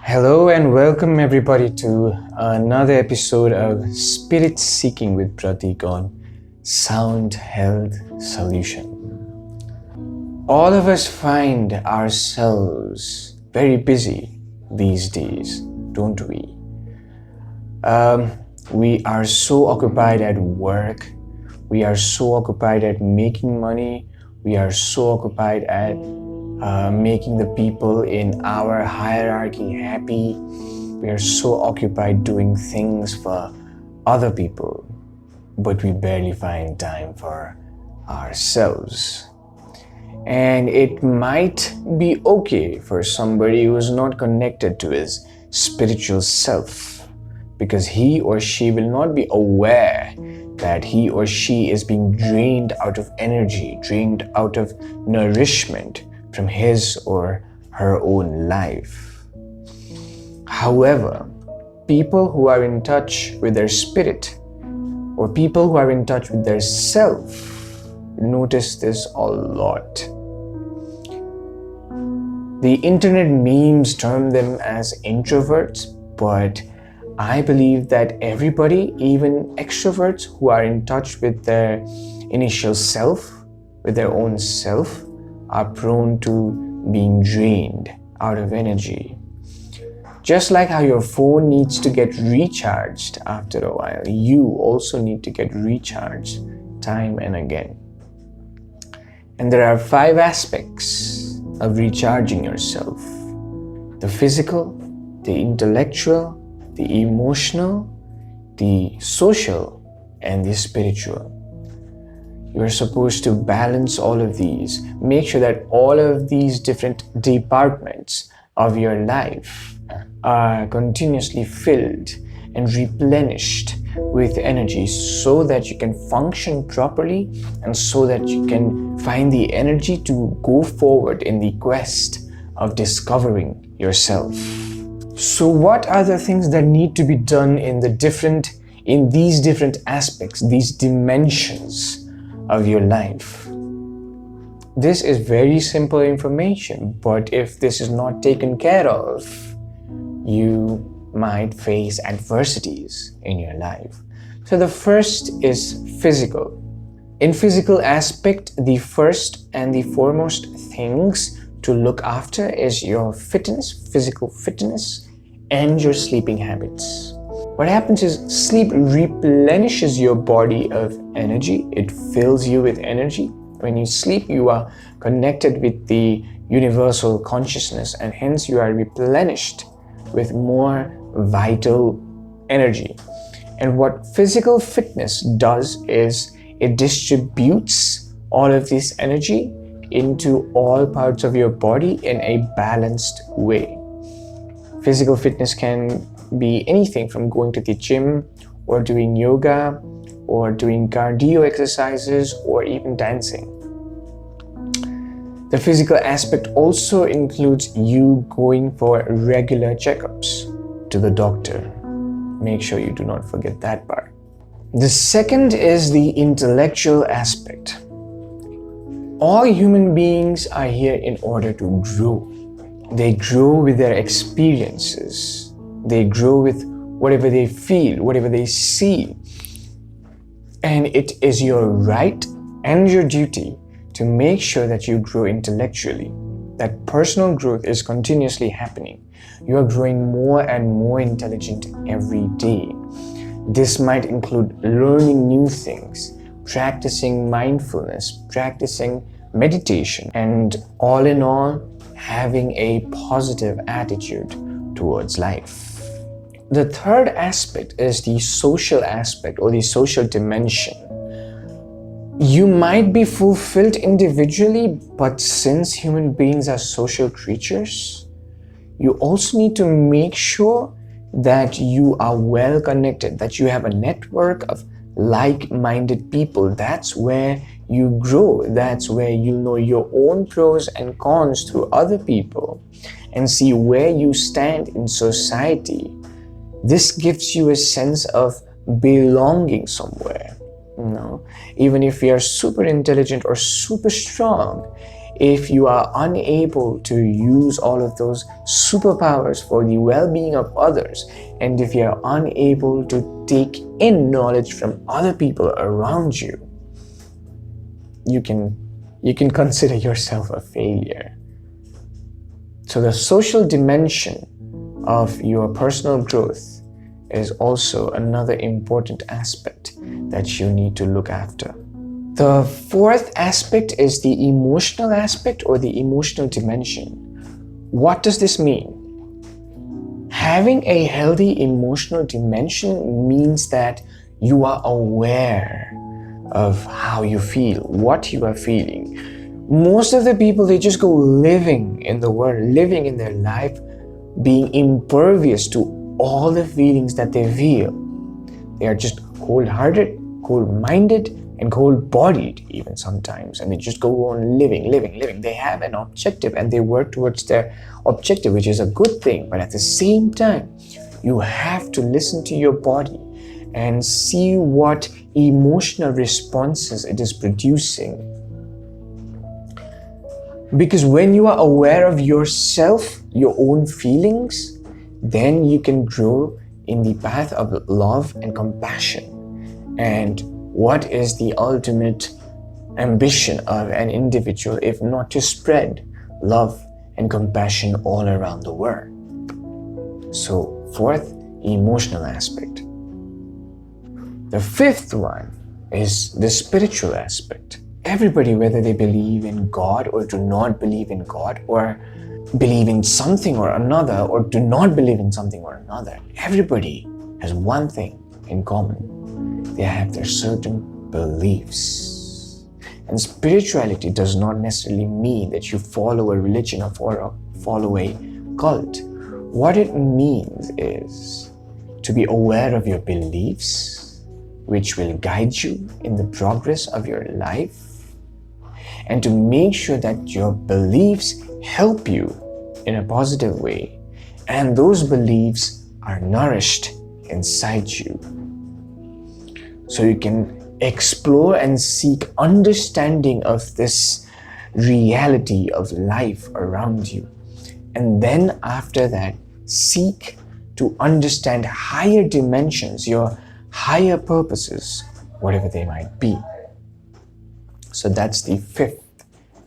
Hello and welcome everybody to another episode of Spirit Seeking with Pratick on Sound Health Solution. All of us find ourselves very busy these days, don't we? We are so occupied at work, we are so occupied at making money, we are so occupied at making the people in our hierarchy happy. We are so occupied doing things for other people, but we barely find time for ourselves. And it might be okay for somebody who is not connected to his spiritual self, because he or she will not be aware that he or she is being drained out of energy, drained out of nourishment from his or her own life. However, people who are in touch with their spirit or people who are in touch with their self notice this a lot. The internet memes term them as introverts, but I believe that everybody, even extroverts who are in touch with their initial self, with their own self, are prone to being drained out of energy. Just like how your phone needs to get recharged after a while, you also need to get recharged time and again. And there are 5 aspects of recharging yourself: the physical, the intellectual, the emotional, the social, and the spiritual. You're supposed to balance all of these. Make sure that all of these different departments of your life are continuously filled and replenished with energy so that you can function properly and so that you can find the energy to go forward in the quest of discovering yourself. So what are the things that need to be done in these different aspects, these dimensions of your life? This is very simple information, but if this is not taken care of, you might face adversities in your life. So the first is physical. In physical aspect, the first and the foremost things to look after is your fitness, physical fitness, and your sleeping habits. What happens is sleep replenishes your body of energy. It fills you with energy. When you sleep, you are connected with the universal consciousness, and hence you are replenished with more vital energy. And what physical fitness does is it distributes all of this energy into all parts of your body in a balanced way. Physical fitness can be anything from going to the gym or doing yoga or doing cardio exercises or even dancing. The physical aspect also includes you going for regular checkups to the doctor. Make sure you do not forget that part. The second is the intellectual aspect. All human beings are here in order to grow. They grow with their experiences. They grow with whatever they feel, whatever they see. And it is your right and your duty to make sure that you grow intellectually, that personal growth is continuously happening. You are growing more and more intelligent every day. This might include learning new things, practicing mindfulness, practicing meditation, and all in all, having a positive attitude towards life. The third aspect is the social aspect or the social dimension. You might be fulfilled individually, but since human beings are social creatures, you also need to make sure that you are well connected, that you have a network of like-minded people. That's where you grow. That's where you know your own pros and cons through other people and see where you stand in society. This gives you a sense of belonging somewhere. Even if you are super intelligent or super strong, if you are unable to use all of those superpowers for the well-being of others, and if you're unable to take in knowledge from other people around you, you can consider yourself a failure. So the social dimension of your personal growth is also another important aspect that you need to look after. The fourth aspect is the emotional aspect or the emotional dimension. What does this mean? Having a healthy emotional dimension means that you are aware of how you feel, what you are feeling. Most of the people, they just go living in the world, living in their life, being impervious to all the feelings that they feel. They are just cold-hearted, cold-minded, and cold-bodied even sometimes, and they just go on living. They have an objective and they work towards their objective, which is a good thing. But at the same time, you have to listen to your body and see what emotional responses it is producing. Because when you are aware of yourself, your own feelings, then you can grow in the path of love and compassion. And what is the ultimate ambition of an individual if not to spread love and compassion all around the world? So, fourth, emotional aspect. The fifth one is the spiritual aspect. Everybody, whether they believe in God or do not believe in God, or believe in something or another, or do not believe in something or another, everybody has one thing in common. They have their certain beliefs. And spirituality does not necessarily mean that you follow a religion or follow a cult. What it means is to be aware of your beliefs, which will guide you in the progress of your life, and to make sure that your beliefs help you in a positive way, and those beliefs are nourished inside you. So you can explore and seek understanding of this reality of life around you. And then after that, seek to understand higher dimensions, your higher purposes, whatever they might be. So that's the fifth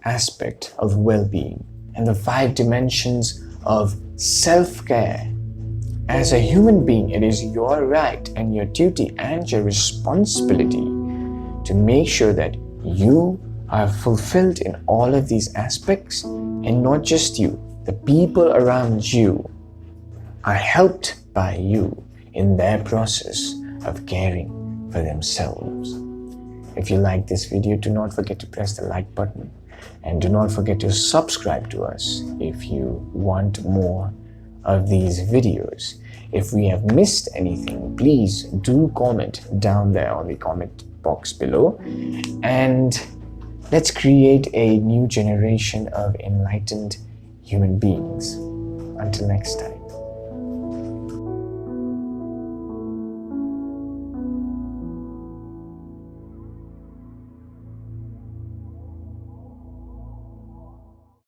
aspect of well-being. And the 5 dimensions of self-care. As a human being, it is your right and your duty and your responsibility to make sure that you are fulfilled in all of these aspects, and not just you, the people around you are helped by you in their process of caring for themselves. If you like this video, do not forget to press the like button, and do not forget to subscribe to us if you want more of these videos. If we have missed anything, please do comment down there on the comment box below, and let's create a new generation of enlightened human beings. Until next time.